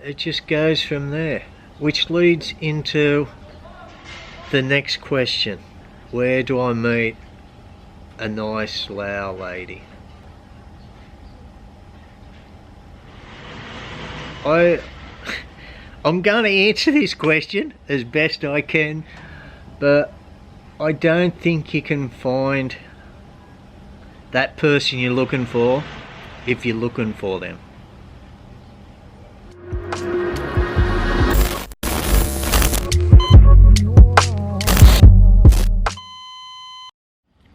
it just goes from there, which leads into the next question. Where do I meet a nice Lao lady? I'm going to answer this question as best I can, but I don't think you can find that person you're looking for if you're looking for them.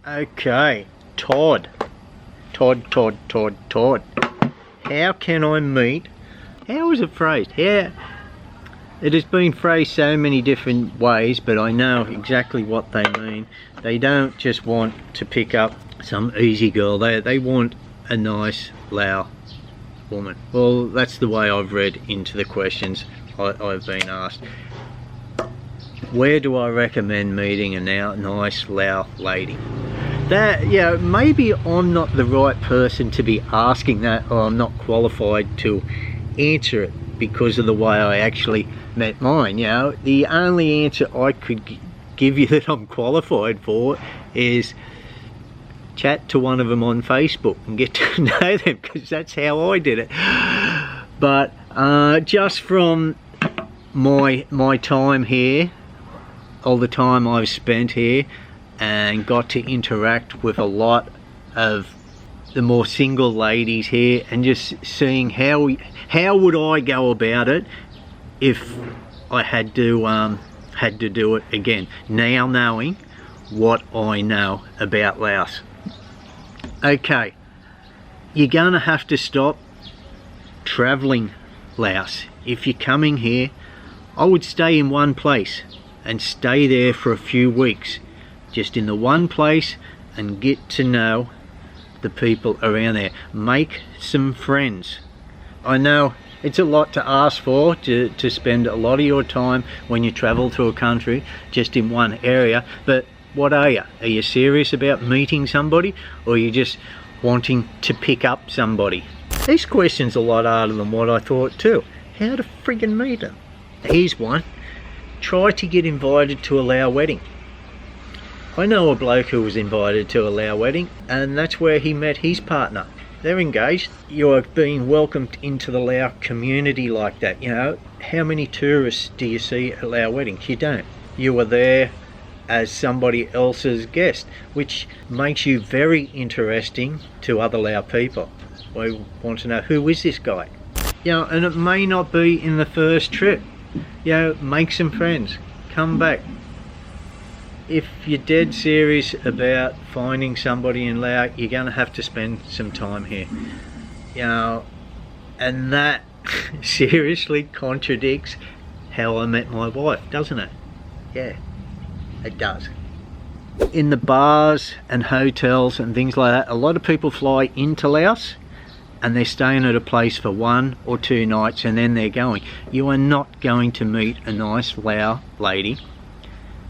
Okay, Todd. How can I meet? How is it phrased? How? It has been phrased so many different ways, but I know exactly what they mean. They don't just want to pick up some easy girl. They want a nice Lao woman. Well, that's the way I've read into the questions I've been asked. Where do I recommend meeting a nice Lao lady? That, yeah, maybe I'm not the right person to be asking that, or I'm not qualified to answer it because of the way I actually met mine. You know, the only answer I could give you that I'm qualified for is chat to one of them on Facebook and get to know them, because that's how I did it. But just from my time here, all the time I've spent here, and got to interact with a lot of the more single ladies here, and just seeing how would I go about it if I had to do it again, now knowing what I know about Laos. Okay, you're gonna have to stop traveling Laos. If you're coming here, I would stay in one place and stay there for a few weeks, just in the one place, and get to know the people around there. Make some friends. I know it's a lot to ask for, to spend a lot of your time when you travel to a country just in one area, but what are you? Are you serious about meeting somebody, or are you just wanting to pick up somebody? This question's a lot harder than what I thought too. How to friggin' meet them? Here's one. Try to get invited to a Lao wedding. I know a bloke who was invited to a Lao wedding, and that's where he met his partner. They're engaged. You are being welcomed into the Lao community like that. You know, how many tourists do you see at Lao weddings? You don't. You are there as somebody else's guest, which makes you very interesting to other Lao people. I want to know, who is this guy? You know, and it may not be in the first trip. You know, make some friends, come back. If you're dead serious about finding somebody in Laos, you're going to have to spend some time here. You know, and that seriously contradicts how I met my wife, doesn't it? Yeah, it does. In the bars and hotels and things like that, a lot of people fly into Laos and they're staying at a place for 1 or 2 nights and then they're going. You are not going to meet a nice Lao lady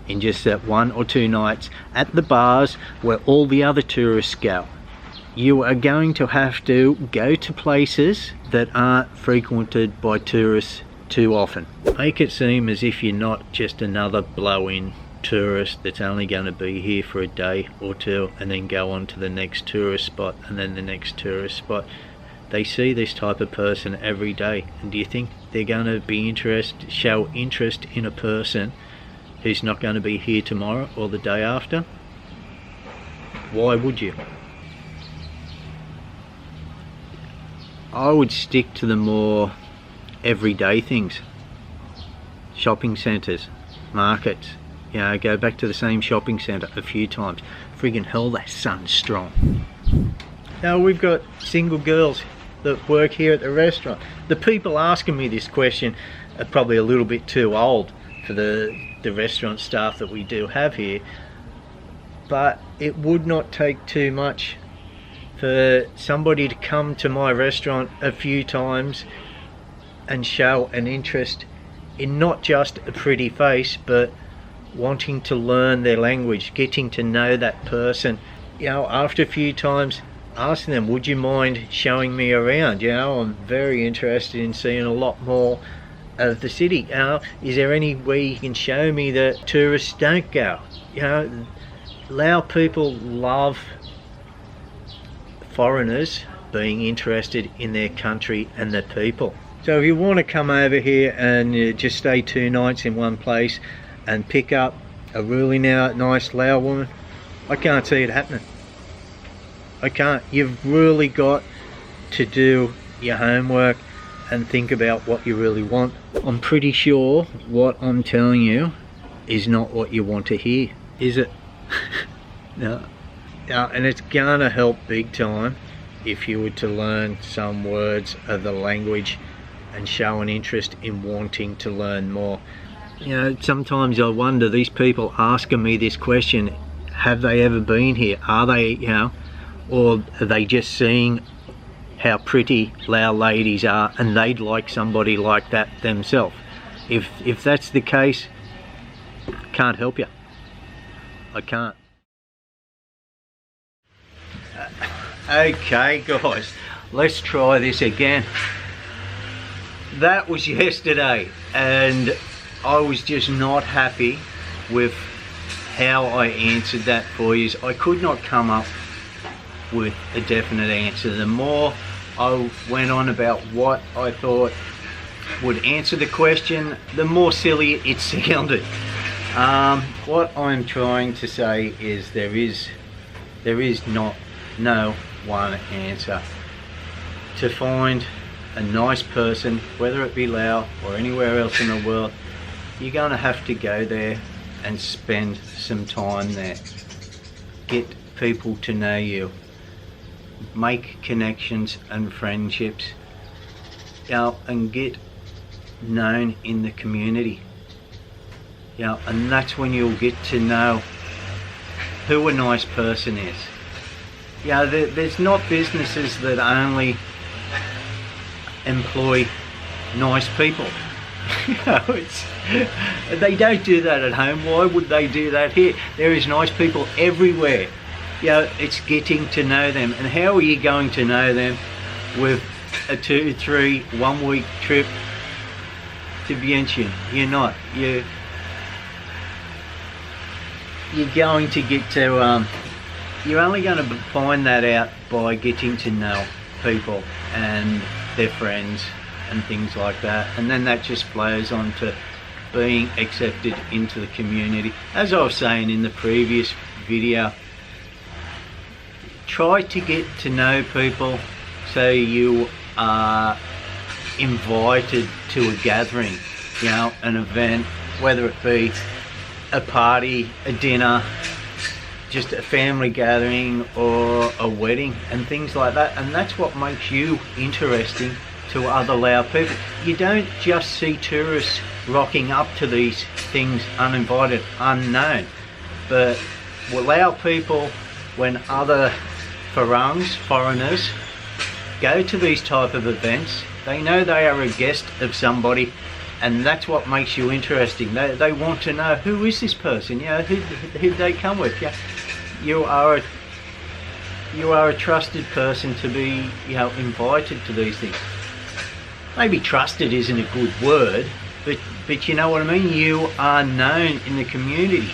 in just that 1 or 2 nights at the bars where all the other tourists go. You are going to have to go to places that aren't frequented by tourists too often. Make it seem as if you're not just another blow-in tourist that's only going to be here for a day or two and then go on to the next tourist spot and then the next tourist spot. They see this type of person every day, and do you think they're going to be show interest in a person who's not going to be here tomorrow or the day after? Why would you? I would stick to the more everyday things. Shopping centres, markets. You know, go back to the same shopping centre a few times. Friggin' hell, that sun's strong. Now we've got single girls that work here at the restaurant. The people asking me this question are probably a little bit too old for the restaurant staff that we do have here, but it would not take too much for somebody to come to my restaurant a few times and show an interest in not just a pretty face, but wanting to learn their language, getting to know that person. You know, after a few times asking them, would you mind showing me around? You know, I'm very interested in seeing a lot more of the city. You know, is there any way you can show me that tourists don't go? You know, Lao people love foreigners being interested in their country and their people. So if you want to come over here and just stay 2 nights in one place and pick up a really nice Lao woman, I can't see it happening. I can't. You've really got to do your homework and think about what you really want. I'm pretty sure what I'm telling you is not what you want to hear, is it? No. And it's gonna help big time if you were to learn some words of the language and show an interest in wanting to learn more. You know, sometimes I wonder, these people asking me this question, have they ever been here? Are they, you know, or are they just seeing how pretty Lao ladies are and they'd like somebody like that themselves? If that's the case, can't help you. I can't. Okay guys, let's try this again. That was yesterday and I was just not happy with how I answered that for you. I could not come up with a definite answer. The more I went on about what I thought would answer the question, the more silly it sounded. What I'm trying to say is there is no one answer. To find a nice person, whether it be Laos or anywhere else in the world, you're going to have to go there and spend some time there. Get people to know you. Make connections and friendships, you know, and get known in the community. You know, and that's when you'll get to know who a nice person is. You know, there's not businesses that only employ nice people. You know, they don't do that at home. Why would they do that here? There is nice people everywhere. You know, it's getting to know them. And how are you going to know them with a 2, 3, 1 week trip to Vientiane? You're not. You're going to get to, you're only going to find that out by getting to know people and their friends and things like that. And then that just flows on to being accepted into the community. As I was saying in the previous video, try to get to know people so you are invited to a gathering, you know, an event, whether it be a party, a dinner, just a family gathering or a wedding and things like that. And that's what makes you interesting to other Lao people. You don't just see tourists rocking up to these things uninvited, unknown. But Lao people, when other foreigners go to these type of events, they know they are a guest of somebody, and that's what makes you interesting. They want to know, who is this person? You know, who they come with. Yeah, you are a trusted person to be, you know, invited to these things. Maybe trusted isn't a good word, but you know what I mean. You are known in the community.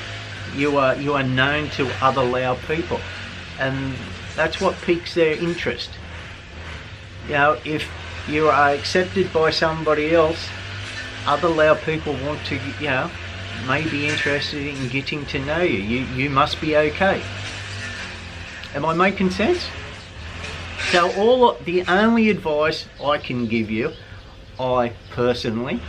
You are known to other Lao people, and that's what piques their interest. You know, if you are accepted by somebody else, other Lao people want to, you know, may be interested in getting to know you. You must be okay. Am I making sense? So the only advice I can give you, I personally,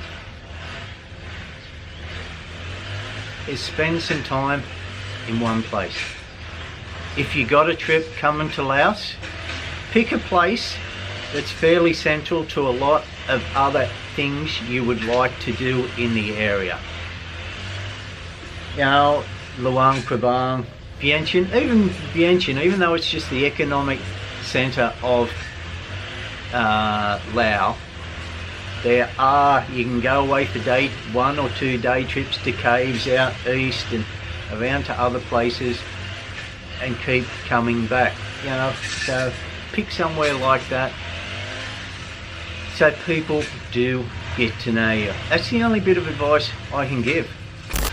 is spend some time in one place. If you got a trip coming to Laos, pick a place that's fairly central to a lot of other things you would like to do in the area. You know, Luang Prabang, Vientiane, even though it's just the economic centre of Laos, you can go away for 1 or 2 day trips to caves out east and around to other places and keep coming back. you know, so pick somewhere like that so people do get to know you. That's the only bit of advice I can give.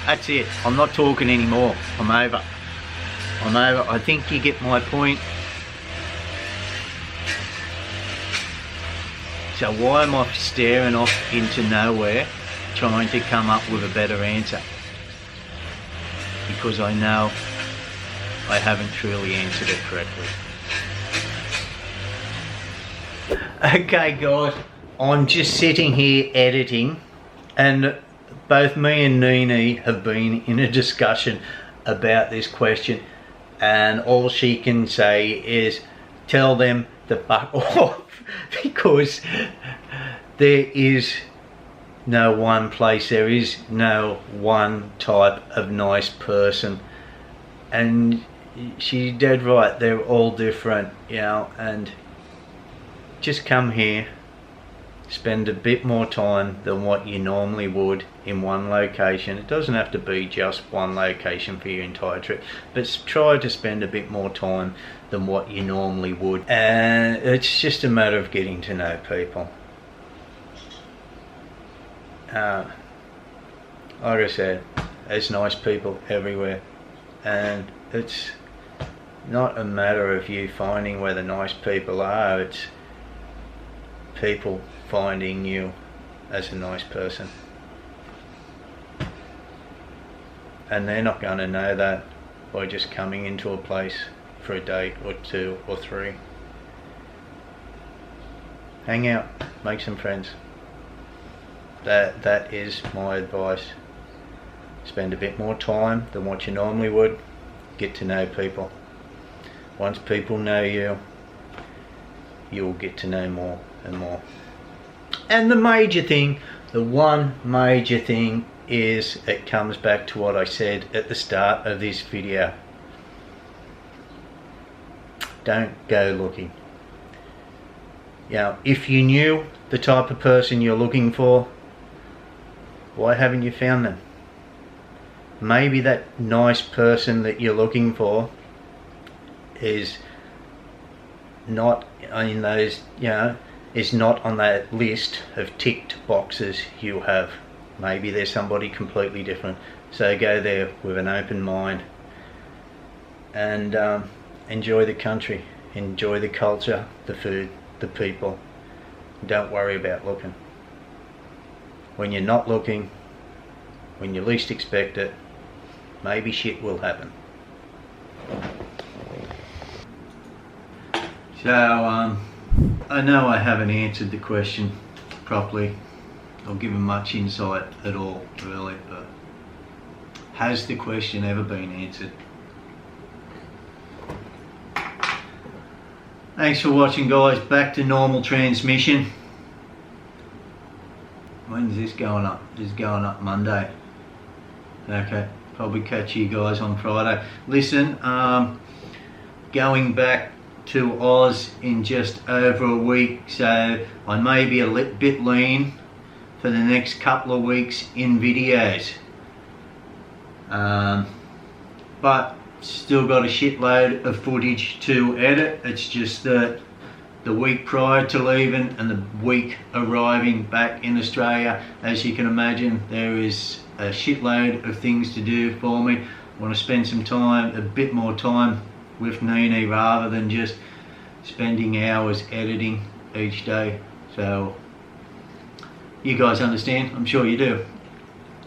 That's it. I'm not talking anymore. I'm over. I think you get my point. So why am I staring off into nowhere trying to come up with a better answer? Because I know I haven't truly answered it correctly. Okay guys, I'm just sitting here editing, and both me and Neenee have been in a discussion about this question, and all she can say is tell them to fuck off, because there is no one place, there is no one type of nice person, and she's dead right, they're all different, you know. And just come here, spend a bit more time than what you normally would in one location. It doesn't have to be just one location for your entire trip, but try to spend a bit more time than what you normally would, and it's just a matter of getting to know people. Like I said, there's nice people everywhere, and it's not a matter of you finding where the nice people are, it's people finding you as a nice person. And they're not going to know that by just coming into a place for a day or two or three. Hang out, make some friends. That is my advice. Spend a bit more time than what you normally would. Get to know people. Once people know you, you'll get to know more and more. And the major thing, the one major thing is, it comes back to what I said at the start of this video. Don't go looking. You know, if you knew the type of person you're looking for, why haven't you found them? Maybe that nice person that you're looking for is not in those, you know, is not on that list of ticked boxes you have. Maybe there's somebody completely different. So go there with an open mind, and enjoy the country, enjoy the culture, the food, the people. Don't worry about looking. When you're not looking, when you least expect it, maybe shit will happen. So I know I haven't answered the question properly or given much insight at all, really, but has the question ever been answered? Thanks for watching, guys. Back to normal transmission. When's this going up? This is going up Monday. Okay, probably catch you guys on Friday. Listen, going back to Oz in just over a week, so I may be a bit lean for the next couple of weeks in videos, but still got a shitload of footage to edit. It's just that the week prior to leaving and the week arriving back in Australia, as you can imagine, there is a shitload of things to do for me. I want to spend some time, a bit more time with Neenee rather than just spending hours editing each day. So you guys understand, I'm sure you do.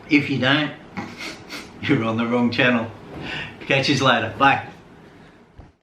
If you don't, you're on the wrong channel. Catch you later, bye.